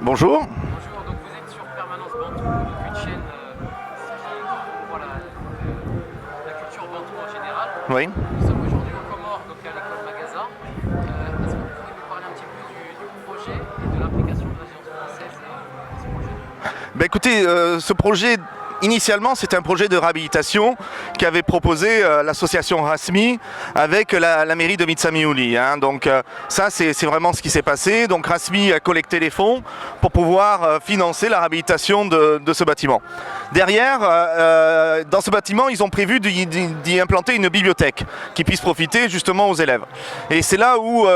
Bonjour. Bonjour, donc vous êtes sur Permanence Bantou, donc une chaîne qui promouvoit la culture bantou en général. Oui. Nous sommes aujourd'hui aux Comores, donc à l'école Magaza. Est-ce que vous pouvez nous parler un petit peu du projet et de l'implication de l'Alliance française dans ce projet? Ben écoutez, ce projet, initialement, c'était un projet de réhabilitation qu'avait proposé l'association Rasmi avec la mairie de Mitsamiouli. Donc ça, c'est vraiment ce qui s'est passé. Donc Rasmi a collecté les fonds pour pouvoir financer la réhabilitation de ce bâtiment. Derrière, dans ce bâtiment, ils ont prévu d'y implanter une bibliothèque qui puisse profiter justement aux élèves. Et c'est là où,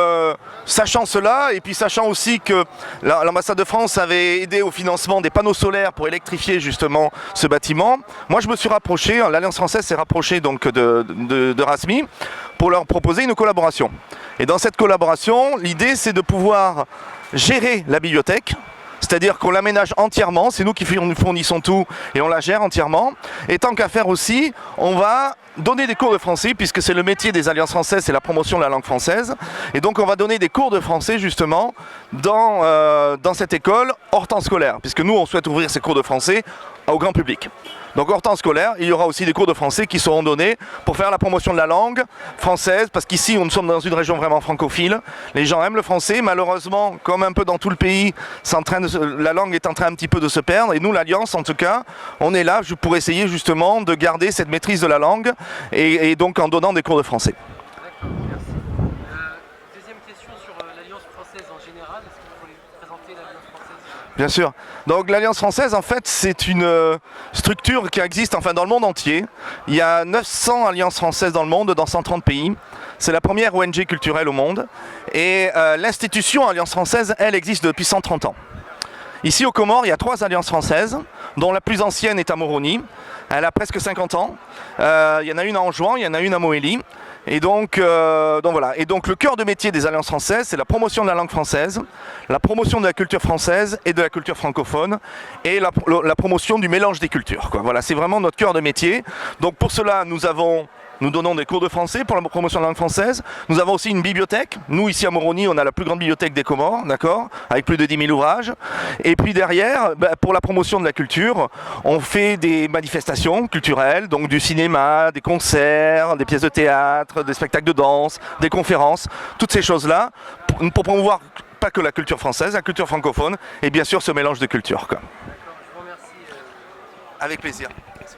sachant cela, et puis sachant aussi que l'ambassade de France avait aidé au financement des panneaux solaires pour électrifier justement ce bâtiment, moi je me suis rapproché, l'Alliance française s'est rapprochée donc de Rasmi pour leur proposer une collaboration. Et dans cette collaboration, l'idée c'est de pouvoir gérer la bibliothèque. C'est-à-dire qu'on l'aménage entièrement, c'est nous qui fournissons tout et on la gère entièrement. Et tant qu'à faire aussi, on va donner des cours de français, puisque c'est le métier des Alliances françaises, c'est la promotion de la langue française. Et donc on va donner des cours de français justement dans cette école hors temps scolaire, puisque nous on souhaite ouvrir ces cours de français au grand public. Donc hors temps scolaire, il y aura aussi des cours de français qui seront donnés pour faire la promotion de la langue française, parce qu'ici nous sommes dans une région vraiment francophile. Les gens aiment le français, malheureusement, comme un peu dans tout le pays, la langue est en train un petit peu de se perdre. Et nous, l'Alliance, en tout cas, on est là pour essayer justement de garder cette maîtrise de la langue et donc en donnant des cours de français. D'accord, merci. Deuxième question sur l'Alliance française en général. Est-ce que vous pouvez présenter l'Alliance française? Bien sûr. Donc l'Alliance française, en fait, c'est une structure qui existe dans le monde entier. Il y a 900 alliances françaises dans le monde, dans 130 pays. C'est la première ONG culturelle au monde. Et l'institution Alliance française, elle existe depuis 130 ans. Ici aux Comores, il y a 3 alliances françaises, dont la plus ancienne est à Moroni. Elle a presque 50 ans. Il y en a une à Anjouan, il y en a une à Moélie. Et donc voilà. Et donc le cœur de métier des alliances françaises, c'est la promotion de la langue française, la promotion de la culture française et de la culture francophone, et la promotion du mélange des cultures, quoi. Voilà, c'est vraiment notre cœur de métier. Donc pour cela, nous donnons des cours de français pour la promotion de la langue française. Nous avons aussi une bibliothèque. Nous, ici à Moroni, on a la plus grande bibliothèque des Comores, d'accord, avec plus de 10 000 ouvrages. Et puis derrière, pour la promotion de la culture, on fait des manifestations culturelles, donc du cinéma, des concerts, des pièces de théâtre, des spectacles de danse, des conférences, toutes ces choses-là, pour promouvoir pas que la culture française, la culture francophone, et bien sûr ce mélange de cultures, quoi. D'accord, je vous remercie. Avec plaisir. Merci.